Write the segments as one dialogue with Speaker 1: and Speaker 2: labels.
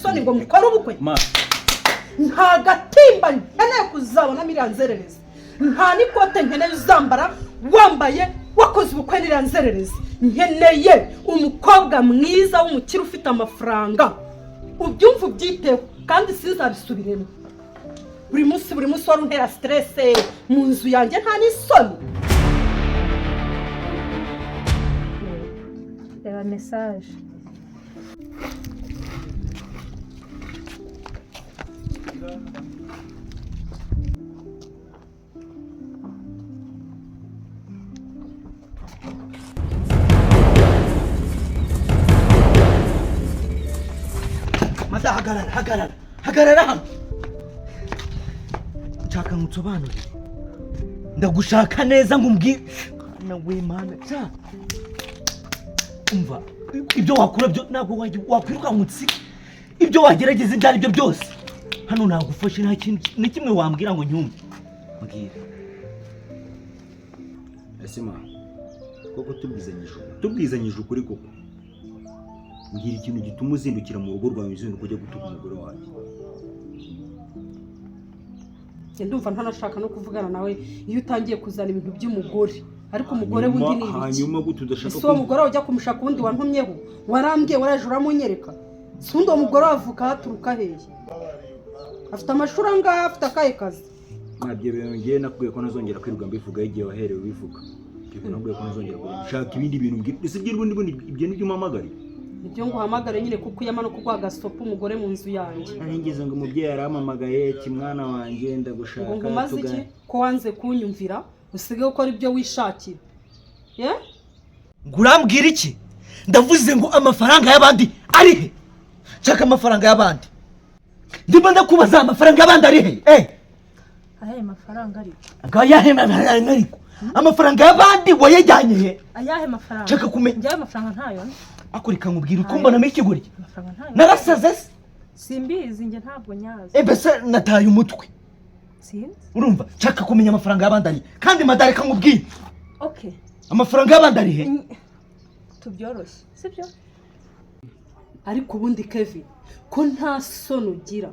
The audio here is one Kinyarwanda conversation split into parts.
Speaker 1: soni ngo mukore ubukwe nta gatimba nkeneye kuzabona miriya nzererezi nta n'ikote nkeneye uzambara wambaye wakoze ubukwe n'iriya nzererezi nkeneye umukobwa mwiza w'umukire ufite amafaranga ubyumva ubyiteho kandi sinzabisubiremo buri munsi wari untera stress mu nzu yanjye nta n'isoni.
Speaker 2: Reba message.
Speaker 3: Mata hagarara hano. Nshaka ngutsobanure. Ndagushaka neza ngumbwire. Na we mana cha. Umva ibyo wakura byo ntabwo wakwiruka nkutsi. Ibyo wagerageza ibyo ari byo byose. Hano nagufashe nta kintu ni kimwe wambwira ngo nyumve. Mbwira.
Speaker 4: Asima. Koko tubwizanyije ukuri koko. Ngira ikintu gituma uzindukira mu rugo rwawe uzinduka kujya gutuka umugore wanjye.
Speaker 1: Ndumva ntanashaka no kuvugana nawe iyo utangiye kuzana ibintu by'umugore ariko umugore wundi ni ibiki
Speaker 4: hanyuma gute udashaka
Speaker 1: ko umugore ujya kumushaka undi wantumyeho warambwiye warajura munyereka sundi umugore wavuka haturuka hehe afite amashuri angahe afite akahe kazi
Speaker 4: nabyo byongeye nakubwiye ko nazongera kwiruga mbivuga igihe waherewe bivuga nakubwiye ko nazongera gushaka ibindi bintu mbwira ibyo nibyo umpamagare
Speaker 1: ibyo nguhamagare nyine kuko uyama no kuguha agasopo umugore mu nzu yanjye
Speaker 4: arengeze ngo umubyeyi yaramamagaye kimwana wanjye ndagushaka
Speaker 1: ngo umaze iki ko wanze kunyumvira usige gukora ibyo wishakira
Speaker 3: ngurambwira iki ndavuze ngo amafaranga y'abandi ari he nshaka amafaranga y'abandi ndimo ndakubaza amafaranga y'abandi ari he
Speaker 2: ayahe mafaranga ari
Speaker 3: ayahe mafaranga ariko amafaranga y'abandi wayajyanye he
Speaker 2: ayahe mafaranga
Speaker 3: nshaka kumenya
Speaker 2: njye amafaranga ntayo
Speaker 3: akurika nkubwira ukumbona mu ikigori narasaze
Speaker 2: simbizi njye ntabwo nyazi
Speaker 3: bese nataye umutwe
Speaker 2: sinzi
Speaker 3: urumva nshaka kumenya amafaranga y'abandi ari kandi madare kamubwira
Speaker 2: okay
Speaker 3: amafaranga y'abandi ari he
Speaker 2: tubyoroshye sibyo
Speaker 1: ariko ubundi Kevin ko nta sono ugira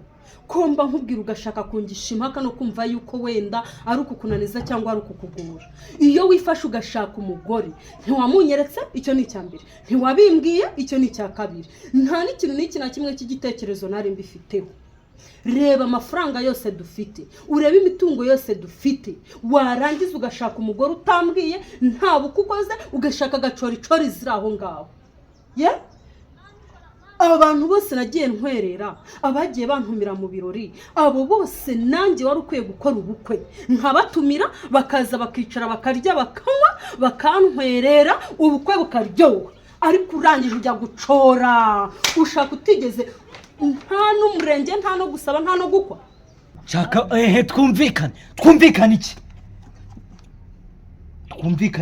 Speaker 1: komba nkubwira ugashaka kungisha impaka no kumva yuko wenda ari ukukunaniza cyangwa ari ukukugora iyo wifashe ugashaka umugore ntiwamunyeretse icyo ni cyambere ntiwabimbwiye icyo ni cya kabiri nta n'ikintu n'iki na kimwe cy'igitekerezo nari mbifiteho reba amafaranga yose dufite ureba imitungo yose dufite warangiza ugashaka umugore utambwiye nta bukukoze ugashaka agacoricori ziri aho ngaho abantu bose nagiye ntwerera abagiye bantumira mu birori abo bose nanjye wari ukwiye gukora ubukwe nkabatumira bakaza bakicara bakarya bakanywa bakantwerera ubukwe bukaryoha ariko urangije ujya gucora ushaka utigeze nta n'umurenge nta no gusaba nta no gukwa
Speaker 3: shaka twumvikane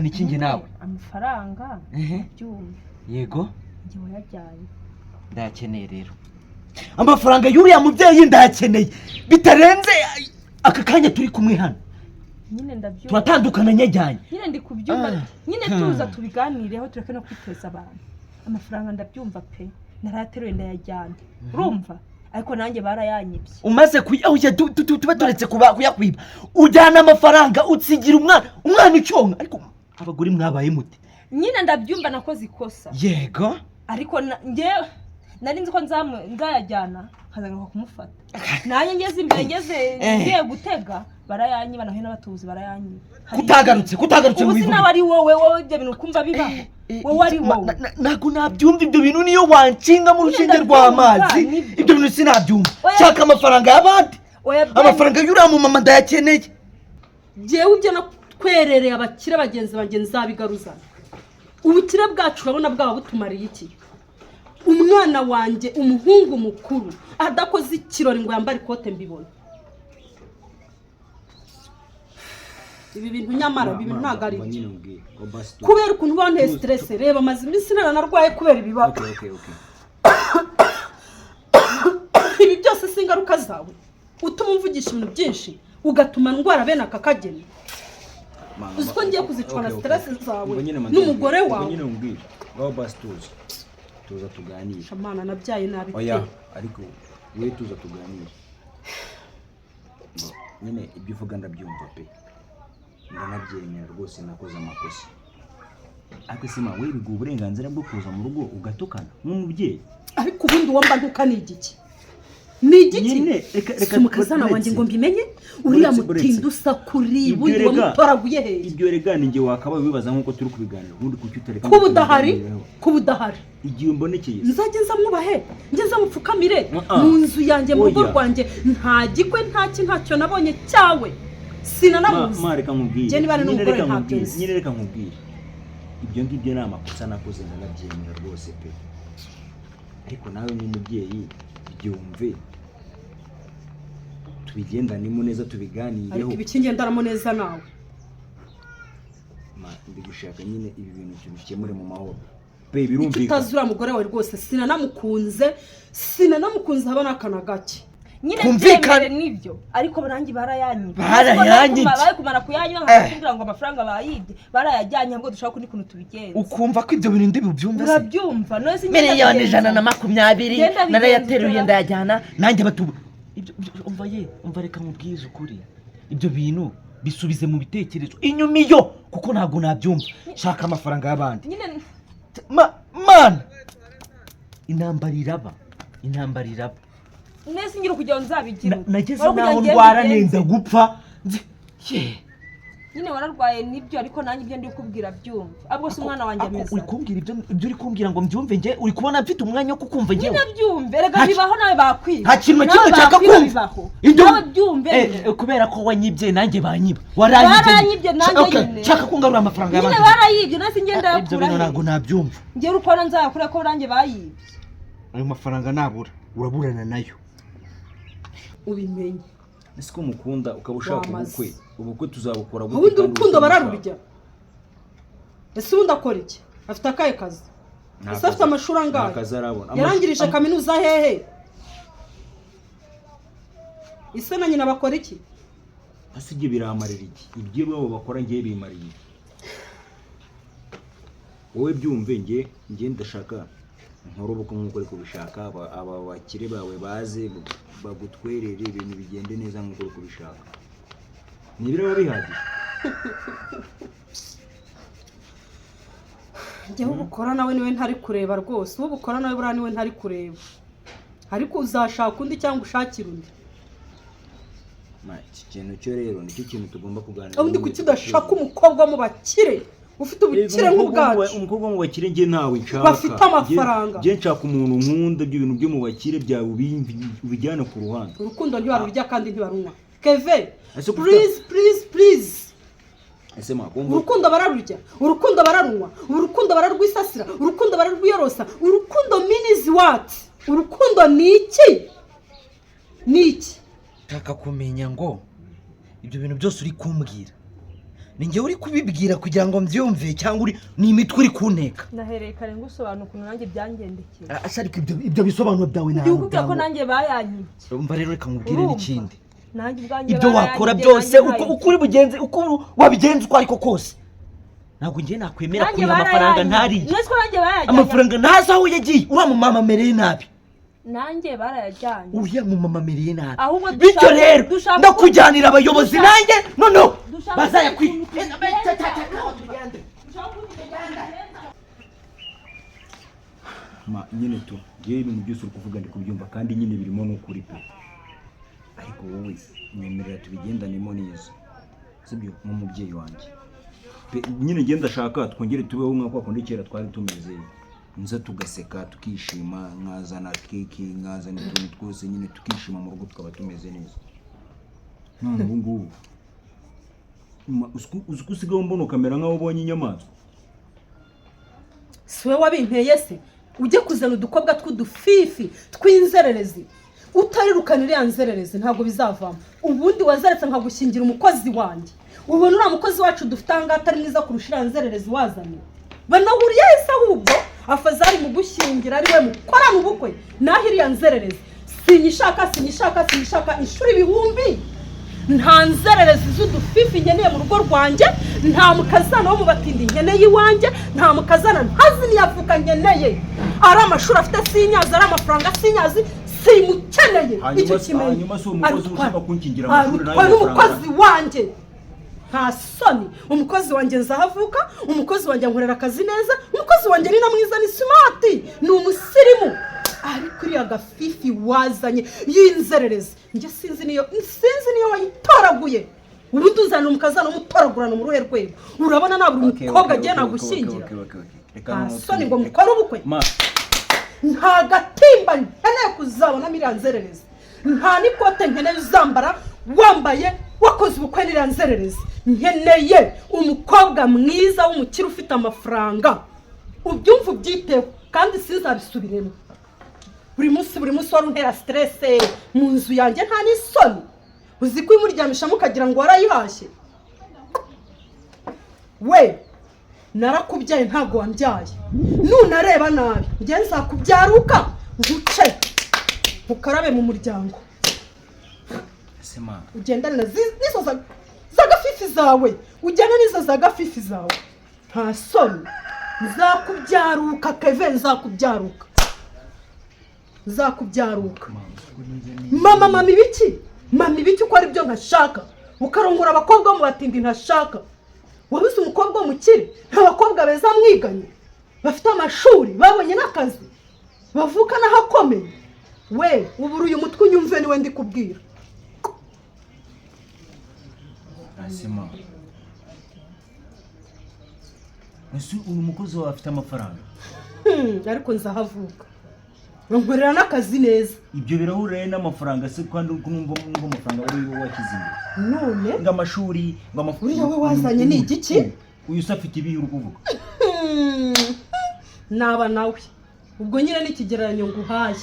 Speaker 3: iki nge nawe
Speaker 2: amafaranga byumve
Speaker 3: yego
Speaker 2: njye wayajyanye
Speaker 3: ndayakeneye rero amafaranga y'uriya mubyeyi ndayakeneye bitarenze aka kanya turi kumwe hano
Speaker 2: nyine ndabyumva
Speaker 3: turatandukana nyajyanye
Speaker 2: nyine ndi kubyumva nyine tuza tubiganireho tureke no kwiteza abantu amafaranga ndabyumva pe narateruye ndayajyana urumva ariko nanjye barayanyibye
Speaker 3: umaze kuyahujya tuba turetse kuyakwiba ujyana amafaranga utsigira umwana icyonka ariko abagore mwabaye mute
Speaker 2: nyine ndabyumva nakoze ikosa
Speaker 3: yego
Speaker 2: ariko njyewe nari nzi ko nzayajyana nkazagaruka kumufata nanjye ngeze imbere ngiye gutega barayanyiba naho n'abatuzi barayanyiba
Speaker 3: kutagarutse
Speaker 2: ubu sinawe ari wowe ibyo bintu ukumva bibaho wowe ari wowe
Speaker 3: ntabwo nabyumva ibyo bintu niyo wanshinga mu rushinge rw'amazi ibyo bintu sinabyumva shaka amafaranga y'abandi amafaranga y'uriya mumama ndayakeneye
Speaker 1: njyewe ibyo nakwerereye abakire bagenzi banjye nzabigaruzana ubukire bwacu urabona bwaba butumariye iki umwana wanjye umuhungu mukuru adakoze ikirori ngo yambare ikote mbibona ibi bintu nyamara ibi bintu ntabwo ari kubera ukuntu ubona stress reba amaze iminsi naranarwaye kubera ibibazo ibi byose si ingaruka zawe utuma umvugisha ibintu byinshi ugatuma ndwara bene aka kageni uzi ko ngiye kuzicwa na stress zawe n'umugore wawe
Speaker 4: tuza tuganire.
Speaker 1: shamana nabyaye nabi
Speaker 4: Oya ariko we tuza tuganire. Nyine ibyo uvuga ndabyumva pe. Ndanabyemera rwose nakoze amakosa. Ariko sima we biguha uburenganzira bwo kuza mu rugo ugatukana nk'umubyeyi.
Speaker 1: ariko ubundi wamba ntuka ni igiki ni igiki
Speaker 4: Nyine
Speaker 1: reka mukazana wanjye ngo mbimenye uriya mutinda usa kuri bundi wamutoraguye hehe
Speaker 4: ibyo rega ninjye wakabaye wibaza nkuko turi kubiganira ubundi kuki utareka
Speaker 1: kuba udahari
Speaker 4: igihe mbonekeye
Speaker 1: nzajye nzamwubahe njye nzamupfukamire mu nzu yanjye mu rugo rwanjye nta gikwe ntacyo nabonye cyawe sinanamuzi
Speaker 4: mareka nkubwire
Speaker 1: njye niba ari n'umugore ntabwese
Speaker 4: nyine reka nkubwire ibyo ngibyo ni amakosa nakoze ndanabyemera rwose pe ariko nawe nk'umubyeyi byumve tubigendanemo neza tubiganireho
Speaker 1: ariko ibikingendanamo neza nawe
Speaker 4: ndi gushaka nyine ibi bintu tubikemure mu mahoro pe birumvikana
Speaker 1: utazura mugore wawe rwose sinanamukunze haba n'akana gake
Speaker 2: nyine byemere nibyo ariko barangi barayanyibye bari kumara kuyanywa nkakubwira ngo amafaranga bayibye barayajyanye ahubwo dushaka kundi kuntu tubigenza
Speaker 3: ukumva ko ibyo bintu ndi bubyumve se
Speaker 2: urabyumva none se
Speaker 3: miliyoni 120 narayateruye ndayajyana nanjye batuba umva reka nkubwize ukuri ibyo bintu bisubize mu bitekerezo inyuma iyo kuko ntabwo nabyumva shaka amafaranga y'abandi man intambara iraba
Speaker 2: nese ngira kugira nzabigira
Speaker 3: nageze naho ndwara nenda gupfa
Speaker 2: nyine wararwaye nibyo ariko nanjye ibyo ndi kubwira byumva abwo se umwana wanjye ameze
Speaker 3: uri kumbwira ibyo uri kumbwira ngo mbyumve nge uri kubona mfite umwanya wo kukumva ngewe
Speaker 2: nyine byumve rega bibaho nawe bakwiba
Speaker 3: nta kintu kimwe cyaka kumva nawe byumve kubera ko wanyibye nanjye banyiba
Speaker 2: waranyibye nanjye nyine
Speaker 3: cyaka kungarura amafaranga y'abandi
Speaker 2: nyine barayibye nase ngenda yakura
Speaker 3: ibyo bintu ntabwo nabyumva
Speaker 2: ngiye urukora nzayakura ko nanjye bayibye
Speaker 3: ayo mafaranga nabura uraburana nayo
Speaker 1: ubimenye
Speaker 4: ese ko mukunda ukaba ushaka ubukwe tuzabukora
Speaker 1: ubundi urukundo bararurya ese ubundi akora iki afite akahe kazi ese afite amashuri angahe yarangirije kaminuza hehe ese na nyina bakora iki
Speaker 4: ese ibyo biramarira iki ibyo babo bakora ngiye bimariye wowe byumve ngiye ndashaka nk'urubuko nk'uko uri kubishaka aba bakire bawe baze bagutwerere ibintu bigende neza nk'uko uri kubishaka nibiraba bihagije
Speaker 1: njyewe ubukora nawe niwe ntari kureba rwose uwo bukora nawe buriya niwe ntari kureba ariko uzashaka undi cyangwa ushakira undi
Speaker 4: iki kintu cyo rero nicyo kintu tugomba kuganira
Speaker 1: ubundi kuki udashaka umukobwa mu bakire ufite ubukire nk'ubwacu
Speaker 4: umukobwa mu bakire nge ntawe nshaka
Speaker 1: bafite amafaranga
Speaker 4: nge nshaka umuntu nkunda ibyo bintu byo mu bakire byawe ubijyana ku ruhande
Speaker 1: urukundo ntibarurya kandi ntibarunywa keve please urukundo bararurya urukundo bararunywa urukundo bararwisasira urukundo bararwiyorosa urukundo means what urukundo ni iki
Speaker 3: taka kumenya ngo ibyo bintu byose uri kumbwira ninjye uri kubibwira kugira ngo mbyumve cyangwa ni imitwe uri kunteka
Speaker 2: nahereye kare ngusobanura ukuntu nanjye byangendekeye
Speaker 3: ariko ibyo bisobanuro byawe ntabwo
Speaker 2: ndikubwira ko nanjye bayanyibye
Speaker 3: umva rero reka nkubwire n'ikindi
Speaker 2: nanjye ubwanjye
Speaker 3: ibyo wakora byose uko uri bugenze uko wabigenza uko ariko kose ntabwo ngiye nakwemera kuriha amafaranga ntariye amafaranga ntazi aho yagiye uriya mumama amereye nabi
Speaker 2: nanjye barayajyanye
Speaker 3: uriya mumama amereye nabi bityo rero ndakujyanira abayobozi nanjye noneho bazayakwiye
Speaker 4: nyine tu ngewe ibintu byose uri kuvuga ndi kubyumva kandi nyine birimo n'ukuri pe ariko wowe nyemerera tubigendanemo neza sibyo nk'umubyeyi wanjye nyine ngenda ndashaka twongere tubeho nk'uko kundi kera twari tumeze nza tugaseka tukishima nkazana keke nkazana utuntu twose nyine tukishima mu rugo tukaba tumeze neza none ubu ngubu uzi usigaho mbona ukamera nk'aho ubonye inyamaswa
Speaker 1: si we wabimpeye se ujye kuzana udukobwa tw'udufifi tw'inzererezi utarirukana iriya nzererezi ntabwo bizavamo ubundi wazaretse nkagushyingira umukozi wanjye ubona uriya mukozi wacu dufite aha ngaha atari mwiza kurusha iriya nzererezi wazanye banahuriye hese ahubwo afazari mu gushyingira ari we mukora mu bukwe naho iriya nzererezi sinyishaka inshuro ibihumbi nta nzererezi z'udufifi nkeneye mu rugo rwanjye, nta mukazana wo mu batindi nkeneye iwanjye, nta mukazana ntazi niyavuka nkeneye. Ari amashuri afite sinyazi, ari amafaranga sinyazi, simukeneye. Icyo kimenye
Speaker 4: hanyuma si umukozi ushaka kunkingira amashuri
Speaker 1: nayo n'umukozi wanjye. Nta soni. Umukozi wanjye nzahavuka, umukozi wanjye ankorera akazi neza, umukozi wanjye ni na mwiza, ni smart, ni umusirimu. Ariko uriya gafifi wazanye y'inzererezi, njye sinzi niyo wayitoraguye. Ubundi uzana umukazana umutoragurana mu ruhe rwego. Urabona naburi umukobwa agiye nagushyingira. Nta soni ngo mukore ubukwe. Nta gatimba nkeneye kuzabona iriya nzererezi. Nta n'ikote nkeneye uzambara wambaye wakoze ubukwe n'iriya nzererezi. Nkeneye umukobwa mwiza w'umukire ufite amafaranga. Ubyumva ubyiteho kandi sinzabisubiremo. Buri munsi wari untera stress mu nzu yanjye, nta n'isoni. Uzi ko imuryamisha mukagira ngo warayihashye. We narakubyaye ntago wambyaye. Nunareba nabi njye nzakubyaruka nguce ukarabe mu muryango.
Speaker 4: Sema
Speaker 1: Ugendane nizo za gafifi zawe. Ujyana nizo za gafifi zawe. Nta soni. Nzakubyaruka Kevin, nzakubyaruka. Mama ibiki uko ari byo ntashaka. Ukarongora abakobwa mu batindi ntashaka. Wabuze umukobwa w'umukire, abakobwa beza mwiganye, bafite amashuri, babonye n'akazi, bavuka n'ahakomeye. We ubura uyu mutwe unyumve niwe ndi kubwira.
Speaker 4: Asema ese uyu mukozi wawe afite amafaranga?
Speaker 1: Ariko nzahavuka nkorera n'akazi neza.
Speaker 4: Ibyo birahurira n'amafaranga se kandi numva amafaranga ari wowe wakizimye.
Speaker 1: None
Speaker 4: Ng'amashuri
Speaker 1: uri wowe wazanye ni igiki?
Speaker 4: Uyu usafite ibihe uri kuvuga.
Speaker 1: Naba nawe ubwo nyine n'ikigereranyo nguhaye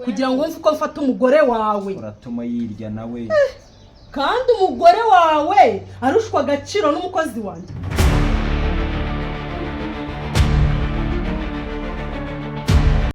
Speaker 1: kugira ngo wumve uko mfata umugore wawe.
Speaker 4: Uratuma yirya nawe.
Speaker 1: Kandi umugore wawe arushwa agaciro n'umukozi wanjye.